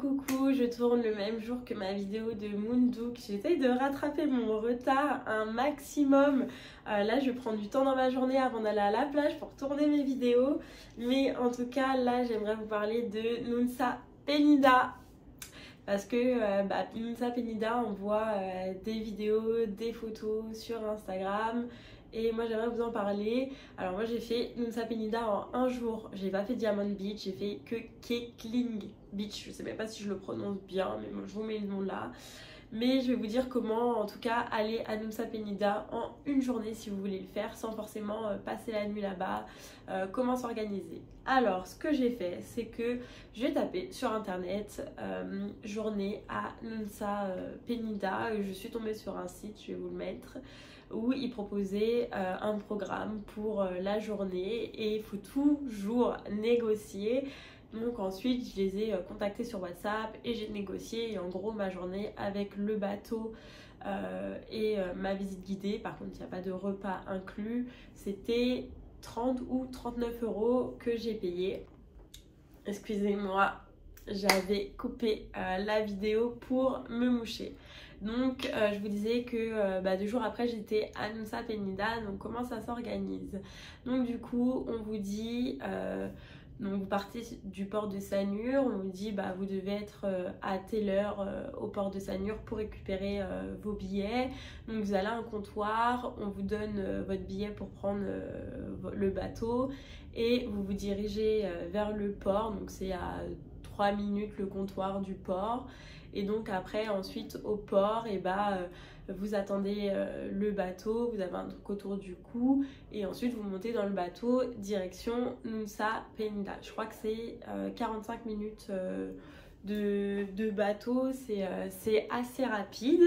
Recoucou, je tourne le même jour que ma vidéo de Moondook. J'essaye de rattraper mon retard un maximum. Là, je prends du temps dans ma journée avant d'aller à la plage pour tourner mes vidéos. Mais en tout cas, là, j'aimerais vous parler de Nunsa Penida. Parce que Nunsa Penida, on voit des vidéos, des photos sur Instagram. Et moi j'aimerais vous en parler. Alors moi j'ai fait Nunsa Penida en un jour. J'ai pas fait Diamond Beach, j'ai fait que Kekling Beach. Je sais même pas si je le prononce bien, mais moi je vous mets le nom là. Mais je vais vous dire comment en tout cas aller à Nunsa Penida en une journée si vous voulez le faire sans forcément passer la nuit là-bas, comment s'organiser. Alors ce que j'ai fait c'est que je vais taper sur internet journée à Nunsa Penida et je suis tombée sur un site, je vais vous le mettre, où ils proposaient un programme pour la journée et il faut toujours négocier. Donc ensuite je les ai contactés sur WhatsApp et j'ai négocié et en gros ma journée avec le bateau et ma visite guidée, par contre il n'y a pas de repas inclus, c'était 30 ou 39 € que j'ai payé. Excusez-moi, j'avais coupé la vidéo pour me moucher. Donc je vous disais que 2 jours après j'étais à Nunsa Penida. Donc comment ça s'organise? Donc du coup on vous dit donc vous partez du port de Sanur, on vous dit vous devez être à telle heure au port de Sanur pour récupérer vos billets. Donc vous allez à un comptoir, on vous donne votre billet pour prendre le bateau et vous vous dirigez vers le port. Donc c'est à 3 minutes le comptoir du port. Et donc après ensuite au port vous attendez le bateau, vous avez un truc autour du cou et ensuite vous montez dans le bateau direction Nunsa Penida. Je crois que c'est 45 minutes de bateau, c'est assez rapide.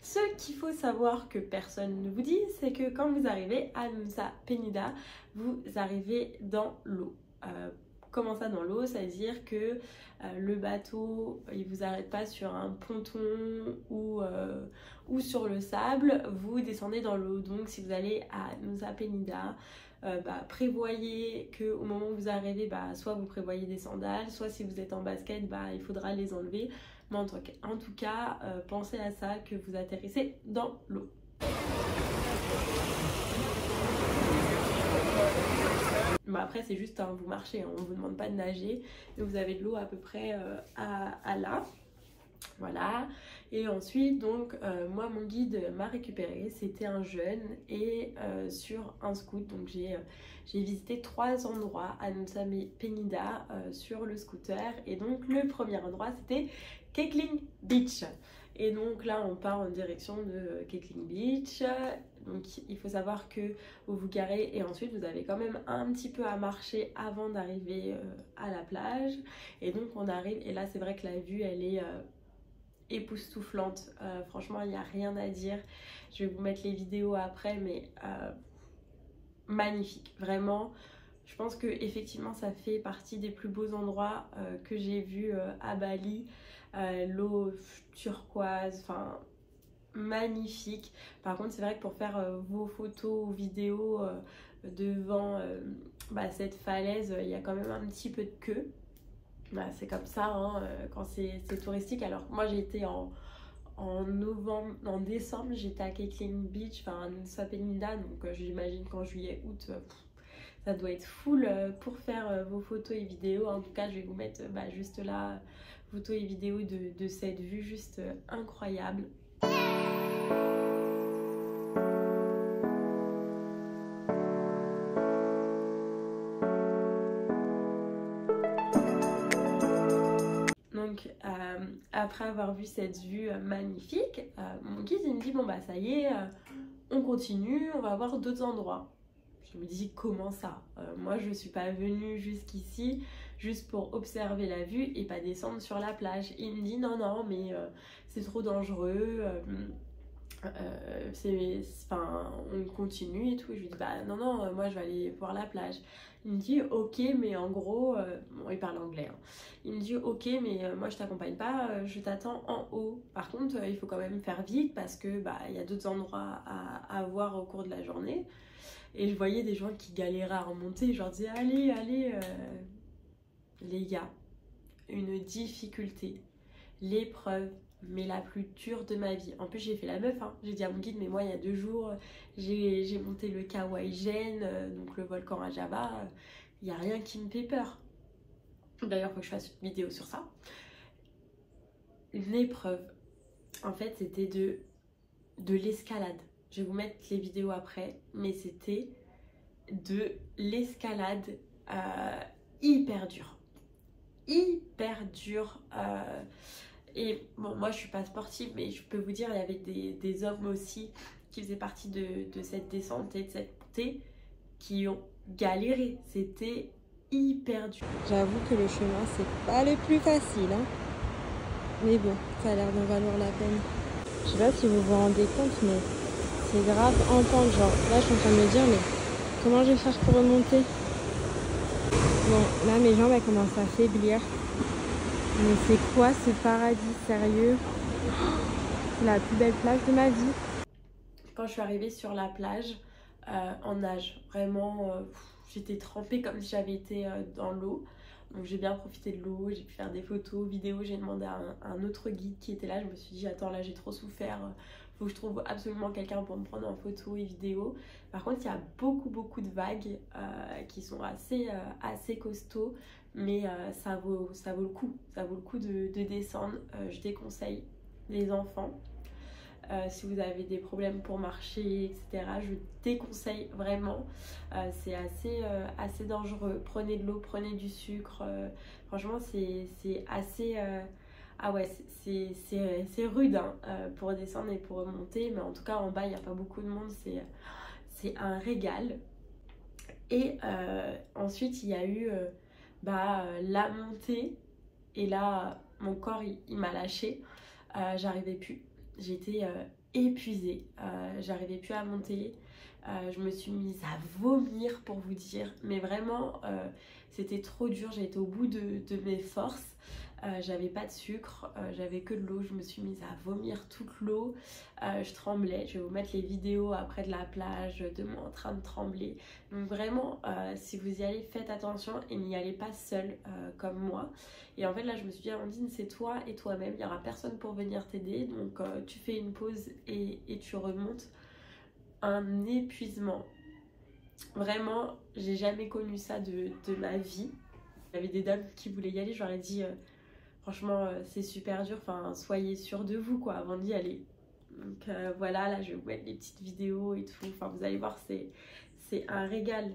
Ce qu'il faut savoir que personne ne vous dit, c'est que quand vous arrivez à Nunsa Penida, vous arrivez dans l'eau. Comment ça dans l'eau? C'est-à-dire que le bateau il vous arrête pas sur un ponton ou sur le sable, vous descendez dans l'eau. Donc si vous allez à Nunsa Penida, prévoyez que au moment où vous arrivez, soit vous prévoyez des sandales, soit si vous êtes en basket, il faudra les enlever. Mais en tout cas, pensez à ça, que vous atterrissez dans l'eau. Après c'est juste vous marchez, on ne vous demande pas de nager, et vous avez de l'eau à peu près à là. Voilà, et ensuite donc moi mon guide m'a récupéré, c'était un jeune et sur un scoot. Donc j'ai visité 3 endroits à Nunsa Penida sur le scooter. Et donc le premier endroit c'était Kekling Beach. Et donc là on part en direction de Kekling Beach. Donc il faut savoir que vous vous garez et ensuite vous avez quand même un petit peu à marcher avant d'arriver à la plage. Et donc on arrive et là c'est vrai que la vue elle est époustouflante. Franchement il n'y a rien à dire. Je vais vous mettre les vidéos après, mais magnifique, vraiment. Je pense que effectivement ça fait partie des plus beaux endroits que j'ai vus à Bali. L'eau turquoise, enfin magnifique. Par contre c'est vrai que pour faire vos photos ou vidéos devant cette falaise, il y a quand même un petit peu de queue. C'est comme ça hein, quand c'est touristique. Alors moi j'ai été en décembre, j'étais à Kekling Beach, enfin à Nunsa Penida, donc j'imagine qu'en juillet, août, ça doit être full pour faire vos photos et vidéos. En tout cas je vais vous mettre juste là, photos et vidéos de cette vue juste incroyable. Donc après avoir vu cette vue magnifique, mon guide il me dit ça y est, on continue, on va voir d'autres endroits. Je me dis comment ça? Moi je suis pas venue jusqu'ici juste pour observer la vue et pas descendre sur la plage. Il me dit non mais c'est trop dangereux, on continue et tout. Et je lui dis non, moi je vais aller voir la plage. Il me dit ok, mais en gros il parle anglais hein. Il me dit ok, mais moi je t'accompagne pas, je t'attends en haut. Par contre il faut quand même faire vite parce que il y a d'autres endroits à voir au cours de la journée. Et je voyais des gens qui galéraient à remonter. Je leur disais allez les gars, une difficulté, l'épreuve mais la plus dure de ma vie. En plus j'ai fait la meuf, hein. J'ai dit à mon guide mais moi il y a 2 jours j'ai monté le Kawaii-Gen, donc le volcan à Java, il n'y a rien qui me fait peur. D'ailleurs faut que je fasse une vidéo sur ça. Une épreuve, en fait c'était de l'escalade. Je vais vous mettre les vidéos après, mais c'était de l'escalade hyper dure. Hyper dure. Et bon, moi je suis pas sportive, mais je peux vous dire, il y avait des hommes aussi qui faisaient partie de cette descente et de cette montée qui ont galéré. C'était hyper dur. J'avoue que le chemin c'est pas le plus facile, hein. Mais bon, ça a l'air de valoir la peine. Je sais pas si vous vous rendez compte, mais c'est grave en pente. Genre là je suis en train de me dire, mais comment je vais faire pour remonter? Bon, là mes jambes elles commencent à faiblir. Mais c'est quoi ce paradis, sérieux? C'est la plus belle plage de ma vie. Quand je suis arrivée sur la plage, en nage, vraiment, j'étais trempée comme si j'avais été dans l'eau. Donc j'ai bien profité de l'eau, j'ai pu faire des photos, vidéos. J'ai demandé à un autre guide qui était là. Je me suis dit, attends, là j'ai trop souffert. Faut que je trouve absolument quelqu'un pour me prendre en photo et vidéo. Par contre, il y a beaucoup de vagues qui sont assez costauds. Mais ça vaut le coup. Ça vaut le coup de descendre. Je déconseille les enfants. Si vous avez des problèmes pour marcher, etc. Je déconseille vraiment. C'est assez dangereux. Prenez de l'eau, prenez du sucre. Franchement, c'est assez... Ah ouais, c'est rude hein, pour descendre et pour remonter. Mais en tout cas, en bas, il n'y a pas beaucoup de monde. C'est un régal. Et ensuite, il y a eu la montée. Et là, mon corps, il m'a lâché. J'arrivais plus. J'étais épuisée, j'arrivais plus à monter, je me suis mise à vomir pour vous dire, mais vraiment c'était trop dur, j'ai été au bout de mes forces, j'avais pas de sucre, j'avais que de l'eau, je me suis mise à vomir toute l'eau, je tremblais, je vais vous mettre les vidéos après de la plage, de moi en train de trembler, donc vraiment si vous y allez faites attention et n'y allez pas seul comme moi. Et en fait là je me suis dit, Amandine, c'est toi et toi-même, il n'y aura personne pour venir t'aider, donc tu fais une pause et tu remontes. Un épuisement, vraiment j'ai jamais connu ça de ma vie. Il y avait des dames qui voulaient y aller, je leur ai dit franchement c'est super dur, enfin soyez sûrs de vous quoi avant d'y aller. Donc voilà, là je vais vous mettre des petites vidéos et tout, enfin vous allez voir, c'est un régal.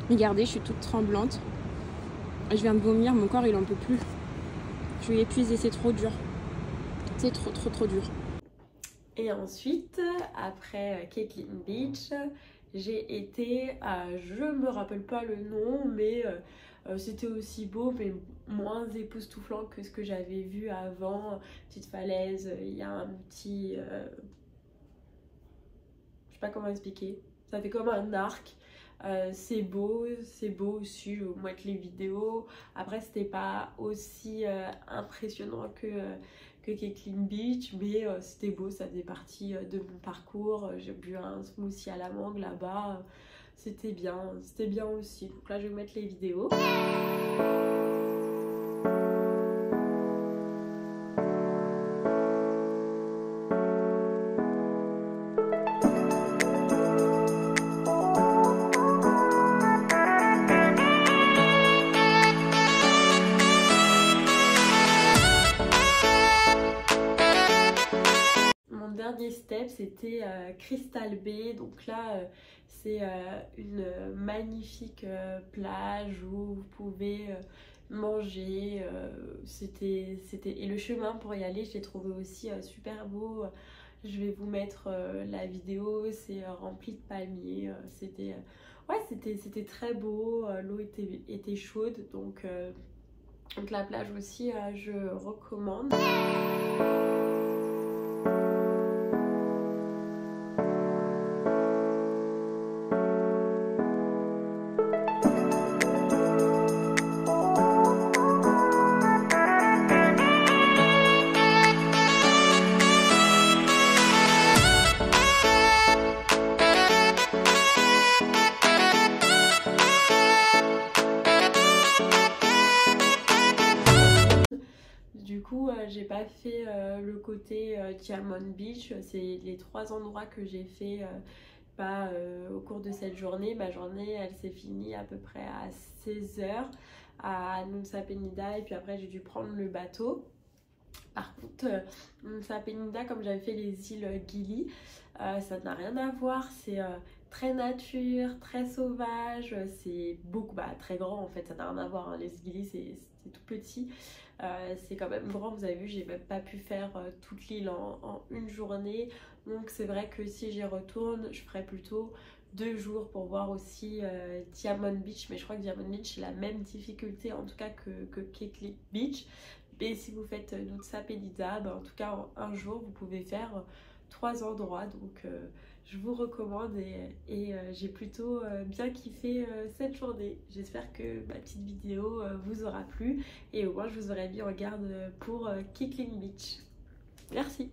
Regardez, je suis toute tremblante. Je viens de vomir, mon corps il en peut plus. Je suis épuisée, c'est trop dur. C'est trop dur. Et ensuite, après Ketlin Beach, j'ai été, je me rappelle pas le nom, mais c'était aussi beau, mais moins époustouflant que ce que j'avais vu avant. Petite falaise, il y a un petit... je sais pas comment expliquer. Ça fait comme un arc. C'est beau aussi, je vais vous mettre les vidéos. Après c'était pas aussi impressionnant que Ketlin Beach, mais c'était beau, ça faisait partie de mon parcours. J'ai bu un smoothie à la mangue là-bas, c'était bien aussi. Donc là je vais vous mettre les vidéos. Dernier step, c'était Crystal Bay. Donc là c'est une magnifique plage où vous pouvez manger, et le chemin pour y aller je l'ai trouvé aussi super beau. Je vais vous mettre la vidéo, c'est rempli de palmiers, c'était très beau, l'eau était chaude, donc la plage aussi je recommande. pas fait le côté Diamond Beach. C'est les 3 endroits que j'ai fait au cours de cette journée. Ma journée elle s'est finie à peu près à 16h à Nusa Penida, et puis après j'ai dû prendre le bateau. Par contre, Nusa Penida, comme j'avais fait les îles Gili, ça n'a rien à voir. C'est très nature, très sauvage, c'est beaucoup, très grand en fait, ça n'a rien à voir, hein. Les Gili c'est tout petit, c'est quand même grand. Vous avez vu, j'ai même pas pu faire toute l'île en une journée, donc c'est vrai que si j'y retourne, je ferai plutôt 2 jours pour voir aussi Diamond Beach, mais je crois que Diamond Beach c'est la même difficulté en tout cas que Keklik Beach. Et si vous faites Nusa Penida, en tout cas en un jour vous pouvez faire 3 endroits, donc je vous recommande, et j'ai plutôt bien kiffé cette journée. J'espère que ma petite vidéo vous aura plu, et au moins je vous aurai mis en garde pour Keklik Beach. Merci.